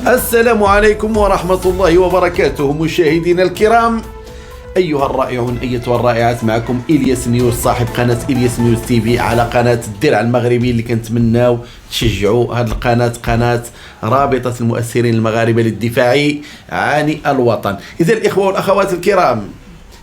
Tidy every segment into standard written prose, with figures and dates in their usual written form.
السلام عليكم ورحمة الله وبركاته مشاهدينا الكرام، أيها الرائعون أيتها الرائعات. معكم إلياس نيوز صاحب قناة إلياس نيوز تي في على قناة الدرع المغربي اللي كنتمناو تشجعوا هذه القناة، قناة رابطة المؤثرين المغاربة للدفاع عن الوطن. إذا الإخوة والأخوات الكرام،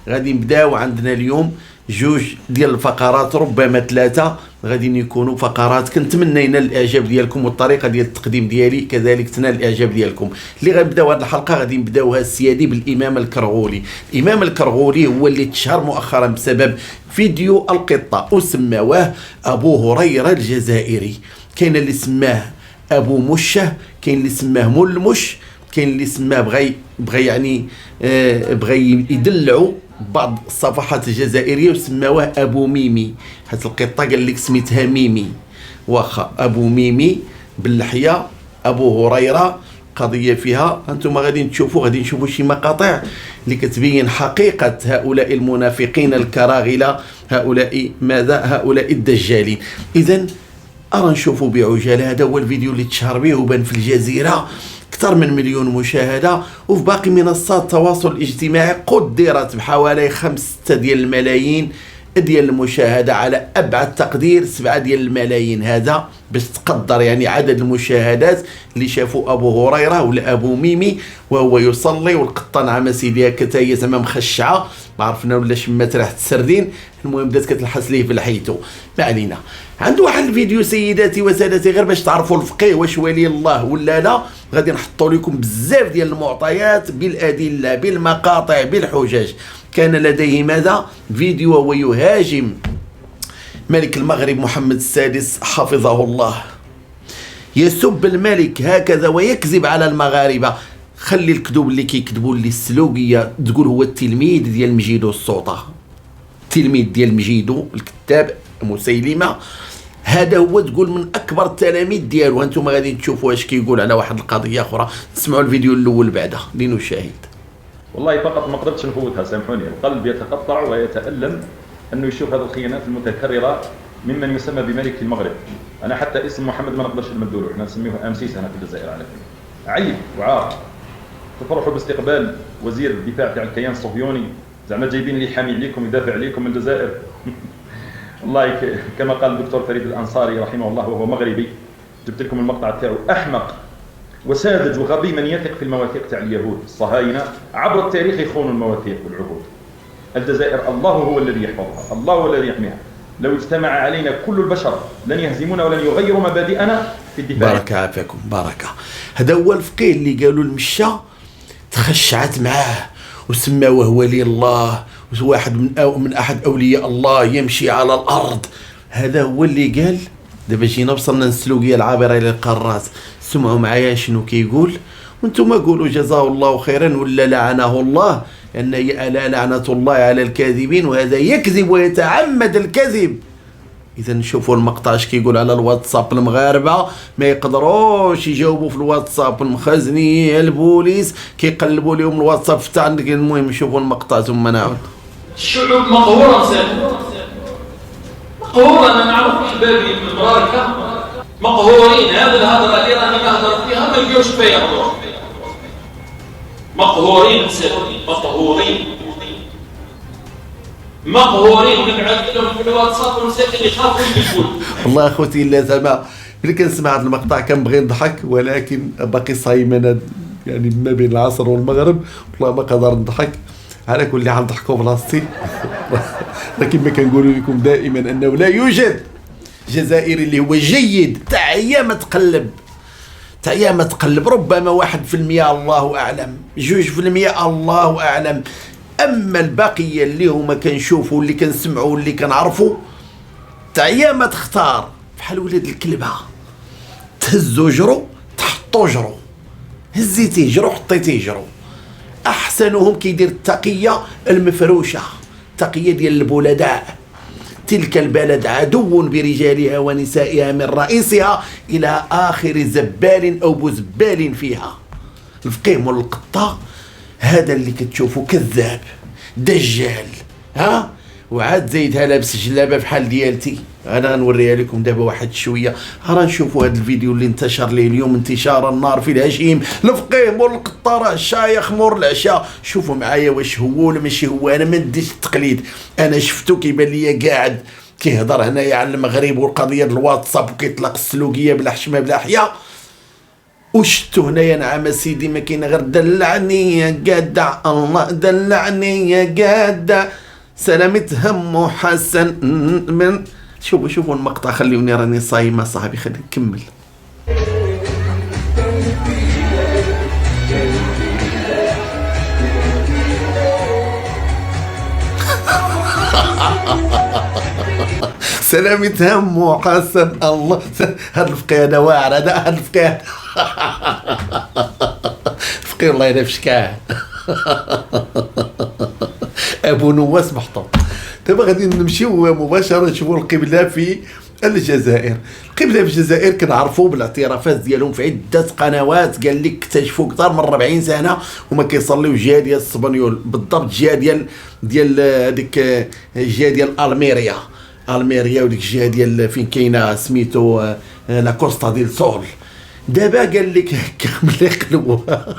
غادي نبداو عندنا اليوم جوج ديال الفقرات، ربما ثلاثة، غادي يكونوا فقرات كنتمنى ينال الاعجاب ديالكم، والطريقه ديال التقديم ديالي كذلك تنال الاعجاب ديالكم. اللي غنبداو هذه الحلقه غادي نبداوها السيادي بالامام الكرغولي. الامام الكرغولي هو اللي تشهر مؤخرا بسبب فيديو القطه وسماوه ابو هريره الجزائري. كاين اللي سماه ابو مشه، كاين اللي سماه ملمش، كاين اللي سماه بغى يدلعوا بعض الصفحات الجزائريه وسماوه ابو ميمي، حيت القطه قال لك سميتها ميمي، واخا ابو ميمي باللحيه ابو هريره. قضيه فيها انتم غادي نشوفوا شي مقاطع اللي كتبين حقيقه هؤلاء المنافقين الكراغله، هؤلاء الدجالين. اذا ارى نشوفوا بعجاله. هذا هو الفيديو اللي تشهر به وبان في الجزيره أكثر من 1,000,000 مشاهدة، وفي باقي منصات التواصل الاجتماعي قدرت بحوالي 5 ديال الملايين ديال المشاهدة، على أبعد تقدير 7 ديال الملايين. هذا باش تقدر يعني عدد المشاهدات اللي شافوا أبو هريرة ولا أبو ميمي وهو يصلي، والقطة نعم سيدي هكا هي زعما مخشعة، ما عرفنا ولا شمات ريحة السردين، المهم بدات كتلحس ليه في لحيته. ما علينا. عنده واحد الفيديو سيداتي وسادتي غير باش تعرفوا الفقيه واش ولي الله ولا لا. غادي نحطوا لكم بزاف ديال المعطيات بالادله بالمقاطع بالحجج. كان لديه ماذا؟ فيديو وهو يهاجم ملك المغرب محمد السادس حفظه الله، يسب الملك هكذا ويكذب على المغاربه. خلي الكذوب اللي كيكذبوا اللي السلوقيه تقول هو التلميذ ديال مجيدو السوطه، التلميذ ديال مجيدو الكتاب مسيلمه، هذا هو تقول من اكبر التلاميذ ديالو. انتم غادي تشوفوا اش كيقول على واحد القضيه اخرى. نسمعوا الفيديو الاول بعدا لنشاهد. والله فقط ما قدرتش نفوتها، سامحوني، القلب يتقطع ويتألم انه يشوف هذه الخيانات المتكرره ممن يسمى بملك المغرب. انا حتى اسم محمد ما نقدرش نمدوا له، احنا نسميه امسيس هنا في الجزائر. على فكره عيب وعار تفرحوا باستقبال وزير الدفاع تاع الكيان الصهيوني، زعما جايبين لي حامي عليكم يدافع عليكم من الجزائر. والله كما قال الدكتور فريد الانصاري رحمه الله وهو مغربي، جبت لكم المقطع تاعو. احمق وساذج وغبي من يثق في المواثيق تاع اليهود الصهاينه، عبر التاريخ يخونوا المواثيق والعهود. الجزائر الله هو الذي يحفظها، الله هو الذي يحميها. لو اجتمع علينا كل البشر لن يهزمونا ولن يغيروا مبادئنا في الدفاع. بارك عافاكم بركه. هذا هو الفقيه اللي قالوا المشى تخشعت معاه وسماوه ولي الله، واحد من احد اولياء الله يمشي على الارض. هذا هو اللي قال. دابا جينا وصلنا للسلوكيه العابره الى القارات. سمعوا معايا شنو كيقول وانتم قولوا جزاه الله خيرا ولا لعنه الله، ان هي الا لعنه الله على الكاذبين، وهذا يكذب ويتعمد الكذب. اذا نشوفوا المقطع اش كيقول على الواتساب. المغاربه ما يقدروش يجاوبوا في الواتساب، المخزنيه البوليس كيقلبوا لهم الواتساب حتى عندك. المهم نشوفوا المقطع ثم نعود. الشعوب مقهوره سالم، مقهوره. انا نعرف احبابي من المباركه مقهورين. هذه الهضره اللي راني نهضر فيها ما يلقاوش فيها الروح. مقهورين سالم، مقهورين ونبعث لهم في الواتساب ونساكن يخافوا يقول. والله اخوتي الا زعما ملي كنسمع هذا المقطع كنبغي نضحك، ولكن باقي صايم انا يعني ما بين العصر والمغرب، والله ما قادر نضحك. على كل حال نضحكوا بلاصتي. لكن ما كنقول لكم دائما انه لا يوجد جزائري اللي هو جيد تاع ايام تقلب، ربما 1% الله اعلم، 2% الله اعلم. اما البقيه اللي هما كنشوفوا اللي كنسمعوا اللي كنعرفوا تاع ايام تختار بحال ولاد الكلبه، تهزو جرو تحطو جرو، هزيتي جرو حطيتي جرو. احسنهم كيدير التقيه المفروشه، التقيه ديال البلداء. تلك البلد عدو برجالها ونسائها من رئيسها الى اخر زبال او بزبال فيها. الفقيه مول القطه هذا اللي كتشوفوا كذاب دجال، وعاد زايدها لابس جلابه بحال ديالتي. انا غنوريها لكم دابا واحد شويه. راه نشوفوا هذا الفيديو اللي انتشر ليه اليوم انتشار النار في الهشيم. الفقيه مور القطاره، الشايخ مور العشاء. شوفوا معايا واش هو ولا ماشي هو. انا ما نديش التقليد، انا شفتو كيبان ليا قاعد كيهضر هنايا على المغرب والقضيه ديال الواتساب وكيطلق السلوكيه بلا حشمه بلا حياه. وشتو هنايا نعم سيدي ما كاين غير دلعني يا قادة، الله دلعني يا قادة، سلامة هم حسن من. شوفوا المقطع، خليوني راني صايمة صاحبي، خليني نكمل. سلامة هم حسن الله. هاد الفقيه هذا واعر، هذا الفقيه الفقيه والله الا فشكاه. ابو نواس محطوط. دابا غادي نمشيو مباشره نشوفوا القبله في الجزائر. القبله في الجزائر كنعرفوا بالاعترافات ديالهم في عده قنوات، قال لك اكتشفوا اكثر من 40 سنه وما كيصليو الجهه ديال السبانيول، بالضبط الجهه ديال هذيك الجهه ديال الميريا وديك الجهه ديال فين كاينه سميتو لا كوستا ديال سول. دابا قال لك هكا ملي قلبوها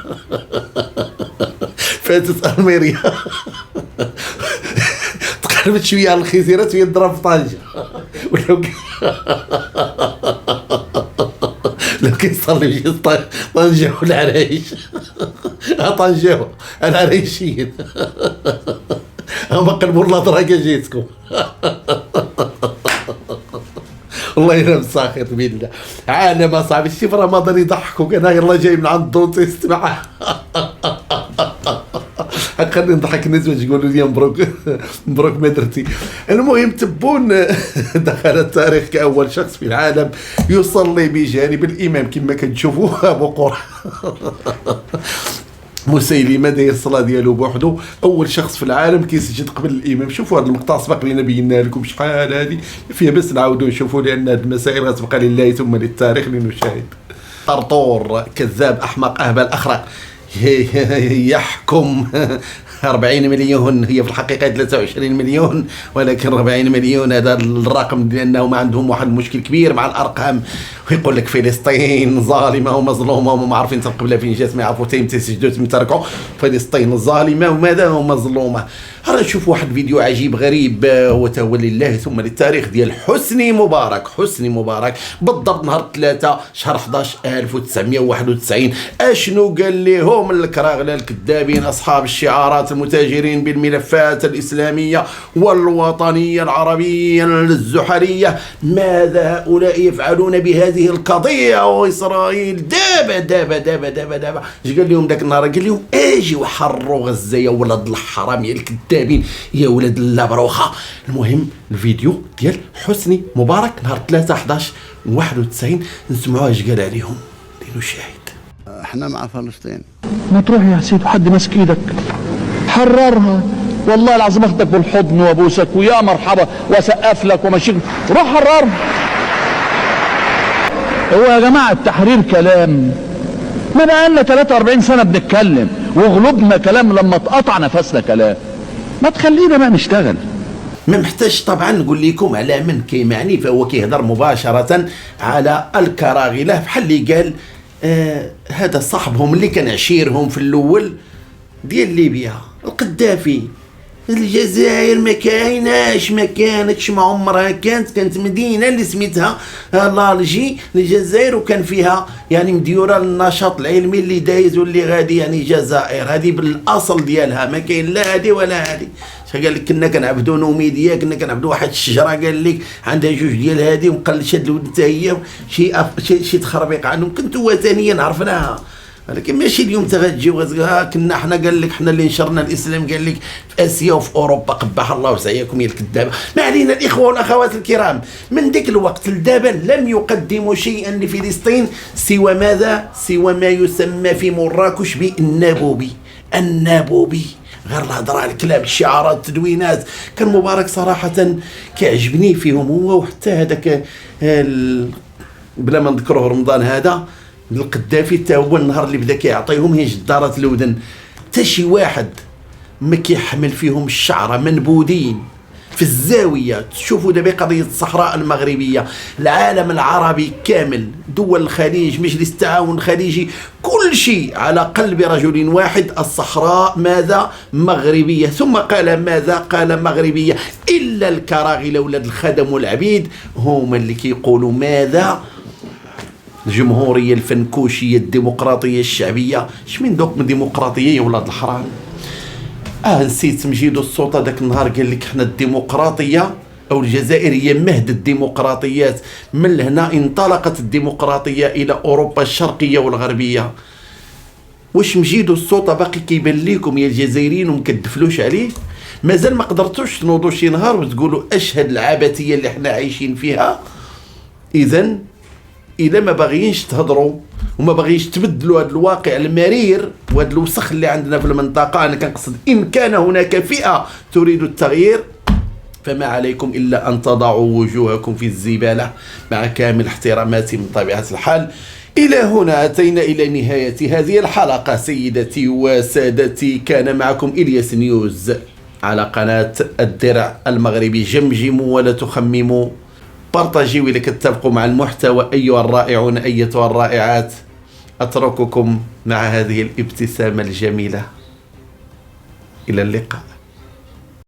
فاتت الميريا تقربت شويه على الخزيرات وهي تضرب في طنجه. لو كيصلي في طنجه والعرايش طنجه العرايشيين هما قلبوا النظره كا جيتكم. والله الا مساخر بالله. عالم اصاحبي شتي في رمضان يضحكوك. انا يلا جاي من عند الدونتيست معاه. خليني نضحك الناس باش يقولوا لي مبروك ما درتي. المهم تبون دخل التاريخ كاول شخص في العالم يصلي بجانب الامام كما كتشوفوا ابو قرة. مسيلمه داير الصلاه ديالو بوحدو، اول شخص في العالم كيسجد قبل الامام. شوفوا هذا المقطع سبق لينا بينا لكم شحال هذه فيها، بس نعاودوا نشوفوا لان هذه المسائل غتبقى لله ثم للتاريخ لنشاهد. طرطور كذاب احمق اهبل اخرق يحكم 40 مليون، هي في الحقيقه 23 مليون، ولكن 40 مليون هذا الرقم لانهم عندهم واحد المشكل كبير مع الارقام. ويقول لك فلسطين ظالمه ومظلومه وما عارفين القبله فين جات، ما يعرفوا تيم تسجدوا تركوا. فلسطين ظالمه وماذا ومظلومه. راه نشوف واحد فيديو عجيب غريب هو تهوى لله ثم للتاريخ ديال حسني مبارك بالضبط نهار 3 شهر 11 1991. اشنو قال لهم الكراغله الكذابين اصحاب الشعارات المتاجرين بالملفات الاسلاميه والوطنيه العربيه الزحريه؟ ماذا هؤلاء يفعلون بهذه القضيه واسرائيل دابا اش قال لهم ذاك النهار؟ قال لهم اجي وحروا غزه يا ولد الحرام يا الكذابين يا ولد اللابروخه. المهم الفيديو ديال حسني مبارك نهار 3 11 91 نسمعوها اش قال عليهم لنشاهد. احنا مع فلسطين. ما تروح يا سيدي وحد ماسك ايدك حررها، والله العظيم اخدك بالحضن وابوسك ويا مرحبا واسقف لك ومشيك، روح حررها. هو يا جماعه التحرير كلام؟ ما بقالنا 43 سنه بنتكلم وغلبنا كلام لما اتقطع نفسنا كلام. ما تخلينا بقى نشتغل. ما محتاج طبعا نقول لكم على من كيمعني، فهو كيهضر مباشره على الكراغله بحال اللي قال هذا صاحبهم اللي كان عشيرهم في الاول ديال ليبيا القذافي. الجزائر ما كانتش ما عمرها كانت مدينه اللي سميتها لالجي الجزائر، وكان فيها يعني مديوره للنشاط العلمي اللي دايز واللي غادي يعني جزائر هذه بالاصل ديالها، ما كاين لا هذه ولا هذه. قال لك كنا كنعبدوا نوميديا، كنا كنعبدوا واحد الشجره قال لك عندها جوج ديال هذه ومقل شاد الود حتى هي شي تخربيق عنهم. كنتوا وثنيا عرفناها، ولكن ماشي اليوم تغتجيو كنا حنا قال لك حنا اللي نشرنا الاسلام قال لك في اسيا وفي اوروبا. قبح الله وسعيكم يا الكذابه. ما علينا الاخوه والاخوات الكرام، من ذاك الوقت لدابا لم يقدموا شيئا لفلسطين سوى ماذا؟ سوى ما يسمى في مراكش بالنابوبي. غير الهضره الكلام الشعارات التدوينات. كان مبارك صراحه كيعجبني فيهم هو وحتى هذاك بلا ما نذكروه رمضان هذا القذافي حتى هو النهار اللي بدا كيعطيهم هي جدارة الودن. حتى شي واحد ما كيحمل فيهم الشعره منبودين في الزاوية. تشوفوا دابا قضية الصحراء المغربية، العالم العربي كامل، دول الخليج، مجلس التعاون الخليجي، كل شيء على قلب رجل واحد: الصحراء ماذا؟ مغربية. ثم قال ماذا؟ قال مغربية. إلا الكراغلة ولاد الخدم والعبيد هما اللي كيقولوا ماذا؟ الجمهورية الفنكوشية الديمقراطية الشعبية. اش من دوك من ديمقراطية يا ولاد الحرام؟ نسيت مجيدو السلطة داك النهار قال لك حنا الديمقراطية او الجزائر هي مهد الديمقراطيات، من هنا انطلقت الديمقراطية الى اوروبا الشرقية والغربية. واش مجيدو السلطة باقي كيبان ليكم يا الجزائريين ومكدفلوش عليه؟ مازال ما قدرتوش تنوضوا شي نهار وتقولوا اشهد العبثية اللي حنا عايشين فيها؟ اذا ما باغيينش تهضروا وما باغيينش تبدلوا هذا الواقع المرير وهذا الوسخ اللي عندنا في المنطقه، انا كنقصد ان كان هناك فئه تريد التغيير فما عليكم الا ان تضعوا وجوهكم في الزباله، مع كامل احتراماتي من طبيعه الحال. الى هنا اتينا الى نهايه هذه الحلقه سيدتي وسادتي. كان معكم الياس نيوز على قناه الدرع المغربي. جمجموا ولا تخمموا، بارطاجيو إذا كتتفقوا مع المحتوى أيها الرائعون أيتها الرائعات. أترككم مع هذه الابتسامة الجميلة، إلى اللقاء.